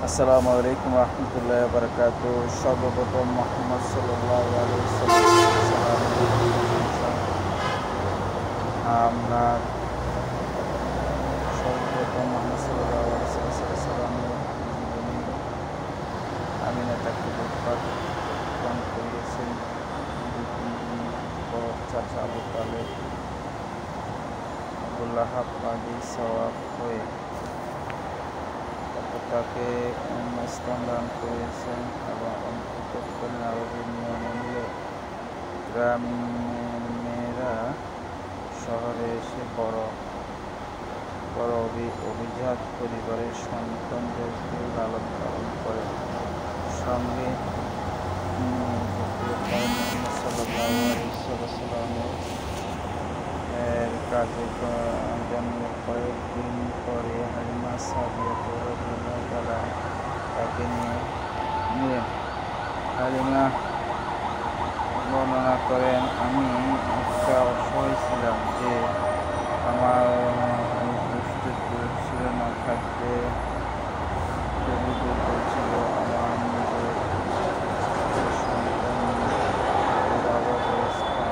আসসালামু আলাইকুম রহমতুল্লাহ বারকাত। সর্বপ্রথম মোহাম্মদ সাল্লাল্লাহু আলাইহি ওয়াসাল্লাম আমরা সর্বপ্রথম মোহাম্মদ সাল্লাল্লাহু আলাইহি ওয়াসাল্লামের জীবনী আমিনা তাকে উৎপাদন করিয়েছেন। পর চাচা আবু তালেব আবু লাহাব আদি সওয়াব হয়ে তাকে ইসলাম দান করেছেন এবং অন্ততকালীন আরবের নিয়ম অনুযায়ী গ্রামেরা শহরে এসে বড় অভিজাত পরিবারের সন্তানদেরকে লালন পালন করে। সঙ্গে এর কাজে জন্ম কয়েকদিন পরে হালিমা সাদিয়া তাকে নিলেন। হালিমা বর্ণনা করেন, আমি একটা অসহায় ছিলাম যে আমার প্রস্তুত ছিল না, খাদ্যে খুবই দুর্বল ছিল। আমার নিজের সন্তান অবস্থা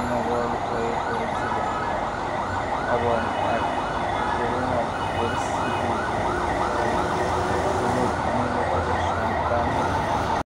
নবল হয়ে পড়েছিল এবং এক করুণ পরিস্থিতি